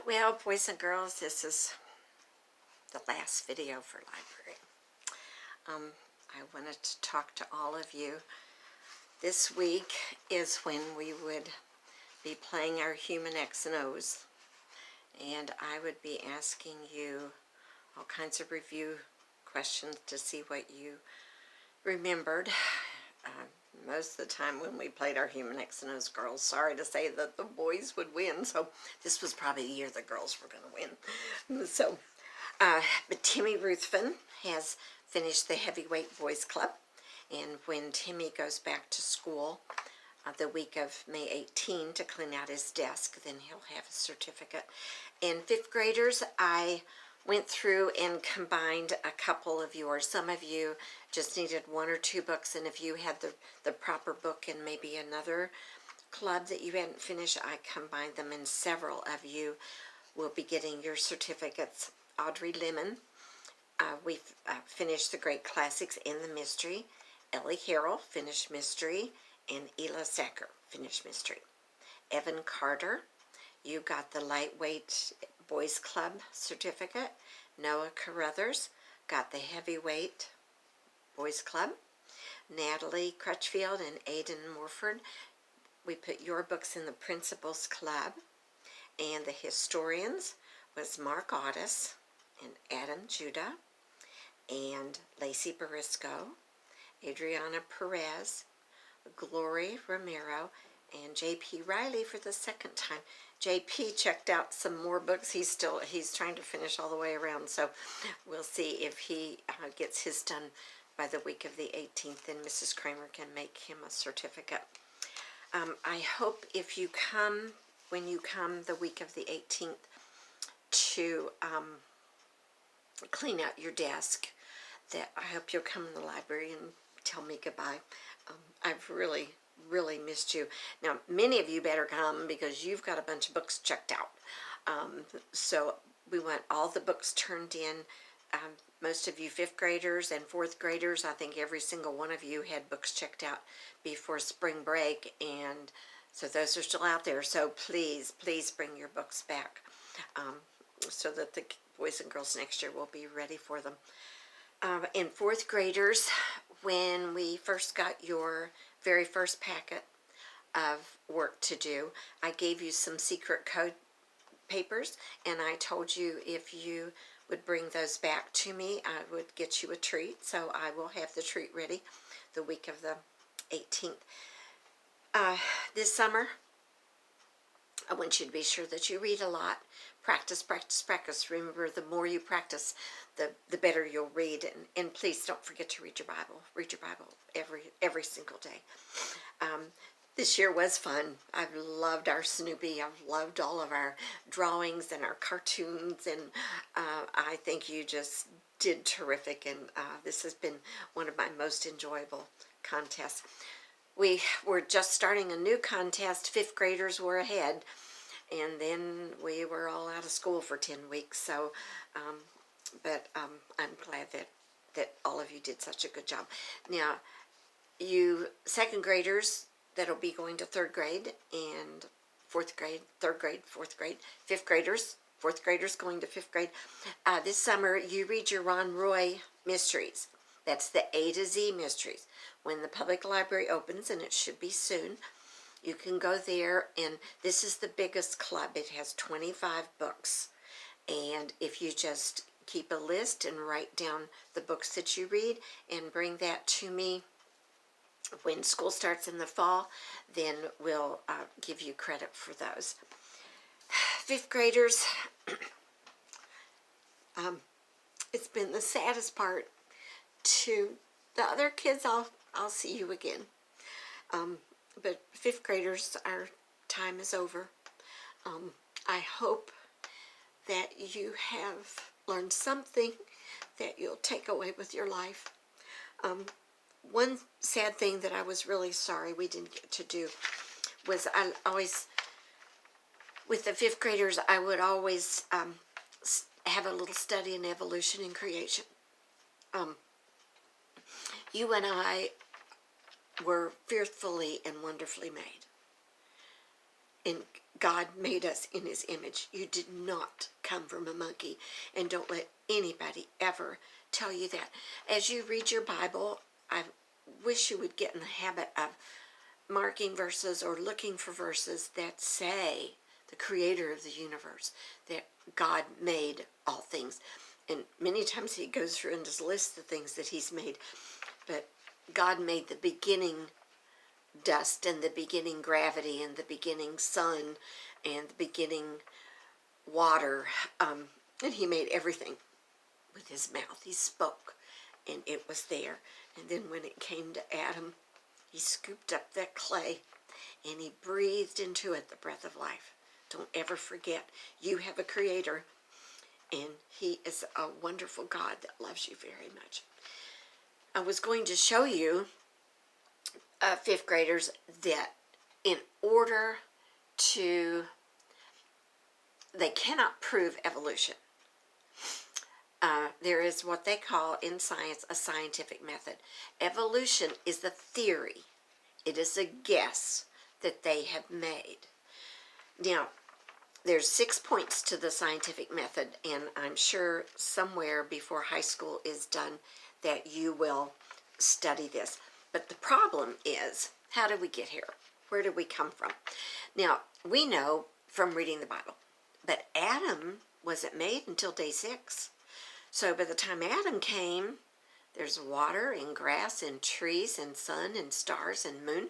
Well, boys and girls, this is the last video for library. I wanted to talk to all of you. This week is when we would be playing our human X and O's, and I would be asking you all kinds of review questions to see what you remembered. Most of the time when we played our human X and O's, girls, sorry to say that the boys would win, so this was probably the year the girls were going to win. But Timmy Ruthven has finished the Heavyweight Boys Club, and when Timmy goes back to school the week of May 18 to clean out his desk, then he'll have a certificate. And fifth graders, I went through and combined a couple of yours. Some of you just needed one or two books, and if you had the proper book and maybe another club that you hadn't finished, I combined them, and several of you will be getting your certificates. Audrey Lemon, we've finished the Great Classics and the Mystery. Ellie Harrell finished Mystery, and Ela Sacker finished Mystery. Evan Carter, you got the Lightweight Boys Club certificate. Noah Carruthers got the Heavyweight Boys Club. Natalie Crutchfield and Aiden Morford, we put your books in the Principals Club. And the Historians was Mark Otis and Adam Judah and Lacey Barisco, Adriana Perez, Glory Romero, and J.P. Riley for the second time. J.P. checked out some more books. He's trying to finish all the way around, so we'll see if he gets his done by the week of the 18th, and Mrs. Kramer can make him a certificate. I hope when you come the week of the 18th to clean out your desk, that I hope you'll come in the library and tell me goodbye. I've really missed you. Now, many of you better come because you've got a bunch of books checked out. So we want all the books turned in. Most of you fifth graders and fourth graders, I think every single one of you had books checked out before spring break, and so those are still out there. So please bring your books back so that the boys and girls next year will be ready for them. And fourth graders, when we first got your very first packet of work to do, I gave you some secret code papers, and I told you if you would bring those back to me, I would get you a treat. So I will have the treat ready the week of the 18th. This summer, I want you to be sure that you read a lot. Practice. Remember, the more you practice, the better you'll read. And please don't forget to read your Bible. Read your Bible every single day. This year was fun. I've loved our Snoopy. I've loved all of our drawings and our cartoons, and I think you just did terrific, and this has been one of my most enjoyable contests. We were just starting a new contest. Fifth graders were ahead, and then we were all out of school for 10 weeks. So, I'm glad that all of you did such a good job. Now, you second graders that'll be going to third grade and fourth grade, third grade, fourth grade, fifth graders, fourth graders going to fifth grade. This summer, you read your Ron Roy mysteries. That's the A to Z mysteries. When the public library opens, and it should be soon, you can go there, and this is the biggest club. It has 25 books, and if you just keep a list and write down the books that you read and bring that to me when school starts in the fall, then we'll give you credit for those. Fifth graders, it's been the saddest part. To the other kids, I'll see you again. But fifth graders, our time is over. I hope that you have learned something that you'll take away with your life. One sad thing that I was really sorry we didn't get to do was I always, with the fifth graders, I would always have a little study in evolution and creation. You and I were fearfully and wonderfully made. And God made us in his image. You did not come from a monkey. And don't let anybody ever tell you that. As you read your Bible, I wish you would get in the habit of marking verses or looking for verses that say the creator of the universe, that God made all things. And many times he goes through and just lists the things that he's made. But God made the beginning dust and the beginning gravity and the beginning sun and the beginning water. And he made everything with his mouth. He spoke and it was there. And then when it came to Adam, he scooped up that clay and he breathed into it the breath of life. Don't ever forget, you have a creator, and he is a wonderful God that loves you very much. I was going to show you, fifth graders, that in order to, they cannot prove evolution. There is what they call in science a scientific method. Evolution is the theory. It is a guess that they have made. Now, there's 6 points to the scientific method, and I'm sure somewhere before high school is done that you will study this. But the problem is, how did we get here? Where did we come from? Now, we know from reading the Bible, but Adam wasn't made until day 6. So by the time Adam came, there's water and grass and trees and sun and stars and moon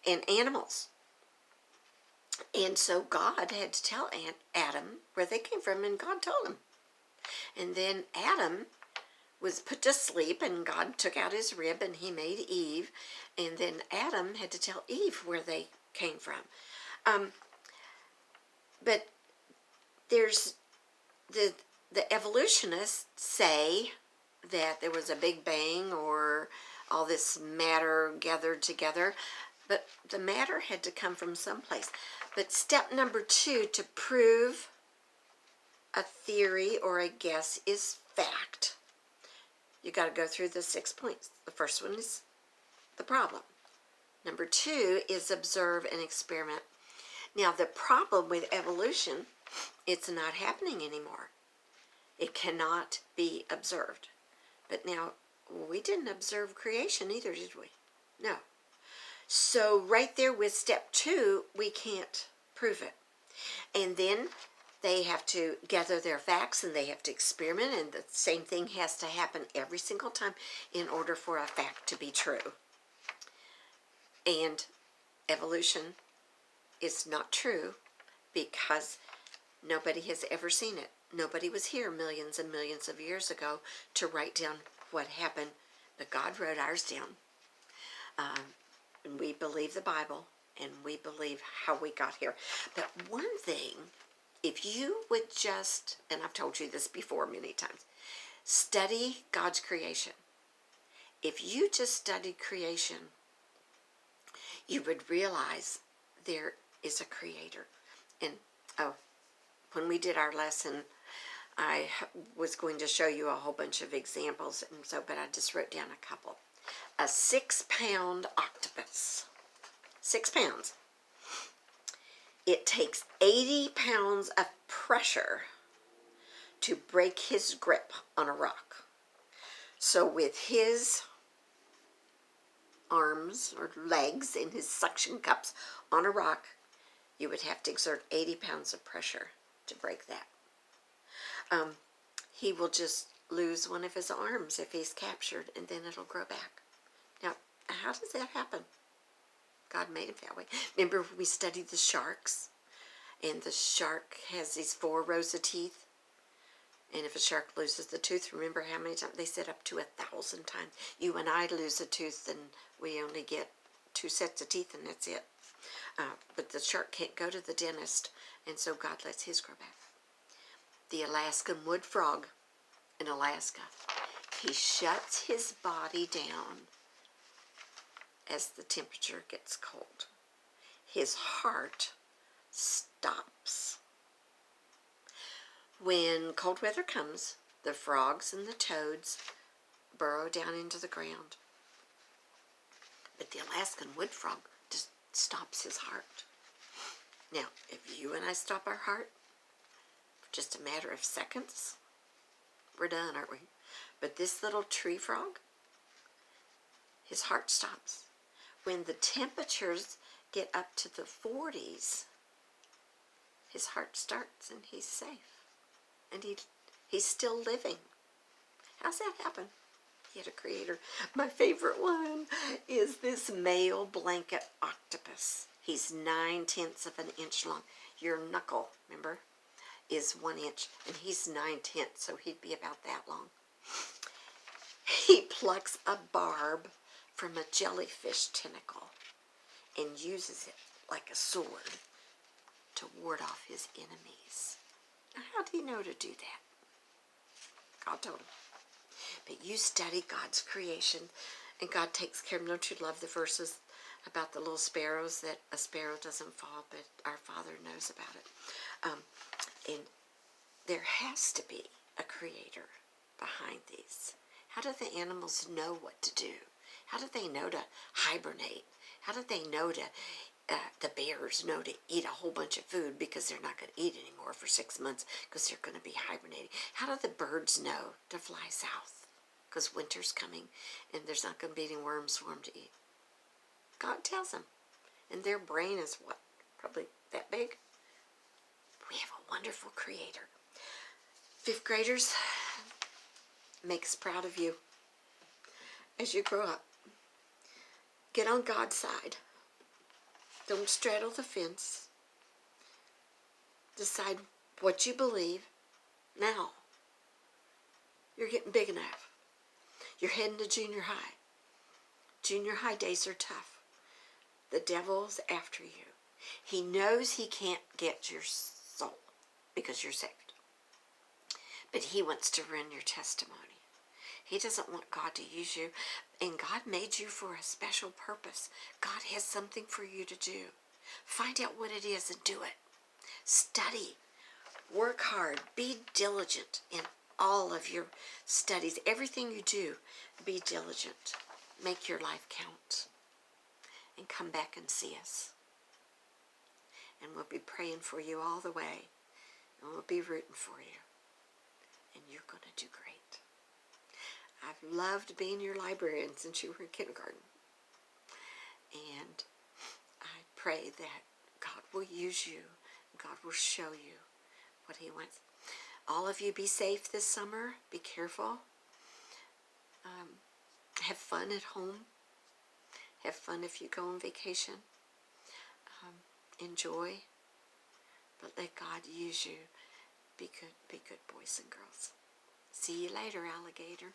and animals. And so God had to tell Adam where they came from, and God told him. And then Adam was put to sleep, and God took out his rib, and he made Eve. And then Adam had to tell Eve where they came from. But there's the evolutionists say that there was a big bang or all this matter gathered together, but the matter had to come from someplace. But step number 2 to prove a theory or a guess is fact. You got to go through the 6 points. The first one is the problem. Number 2 is observe and experiment. Now, the problem with evolution, it's not happening anymore. It cannot be observed. But now, we didn't observe creation either, did we? No. So right there with step 2, we can't prove it. And then they have to gather their facts and they have to experiment, and the same thing has to happen every single time in order for a fact to be true. And evolution is not true because nobody has ever seen it. Nobody was here millions and millions of years ago to write down what happened, but God wrote ours down. And we believe the Bible, and we believe how we got here. But one thing, if you would just, and I've told you this before many times, study God's creation. If you just studied creation, you would realize there is a creator. And when we did our lesson, I was going to show you a whole bunch of examples, and so, but I just wrote down a couple. A 6-pound octopus. 6 pounds. It takes 80 pounds of pressure to break his grip on a rock. So with his arms or legs in his suction cups on a rock, you would have to exert 80 pounds of pressure to break that. He will just lose one of his arms if he's captured, and then it'll grow back. Now, how does that happen? God made him that way. Remember we studied the sharks, and the shark has these 4 rows of teeth, and if a shark loses the tooth, remember how many times? They said up to 1,000 times. You and I lose a tooth, and we only get 2 sets of teeth, and that's it. But the shark can't go to the dentist, and so God lets his grow back. The Alaskan wood frog in Alaska, he shuts his body down as the temperature gets cold. His heart stops. When cold weather comes, the frogs and the toads burrow down into the ground. But the Alaskan wood frog just stops his heart. Now, if you and I stop our heart for just a matter of seconds, we're done, aren't we? But this little tree frog, his heart stops. When the temperatures get up to the 40s, his heart starts and he's safe. And he's still living. How's that happen? He had a creator. My favorite one is this male blanket octopus. He's 9/10 of an inch long. Your knuckle, remember, is 1 inch, and he's 9/10, so he'd be about that long. He plucks a barb from a jellyfish tentacle and uses it like a sword to ward off his enemies. Now, how do you know to do that? God told him. But you study God's creation, and God takes care of them. Don't you love the verses about the little sparrows, that a sparrow doesn't fall, but our Father knows about it? And there has to be a creator behind these. How do the animals know what to do? How do they know to hibernate? How do they know to, the bears know to eat a whole bunch of food because they're not going to eat anymore for 6 months because they're going to be hibernating? How do the birds know to fly south because winter's coming and there's not going to be any worms for them to eat? God tells them. And their brain is what? Probably that big? We have a wonderful creator. 5th graders, make us proud of you as you grow up. Get on God's side. Don't straddle the fence. Decide what you believe now. You're getting big enough. You're heading to junior high. Junior high days are tough. The devil's after you. He knows he can't get your soul because you're saved. But he wants to ruin your testimony. He doesn't want God to use you. And God made you for a special purpose. God has something for you to do. Find out what it is and do it. Study. Work hard. Be diligent in all of your studies. Everything you do, be diligent. Make your life count. And come back and see us. And we'll be praying for you all the way. And we'll be rooting for you. And you're going to do great. I've loved being your librarian since you were in kindergarten. And I pray that God will use you. God will show you what he wants. All of you be safe this summer. Be careful. Have fun at home. Have fun if you go on vacation. Enjoy. But let God use you. Be good boys and girls. See you later, alligator.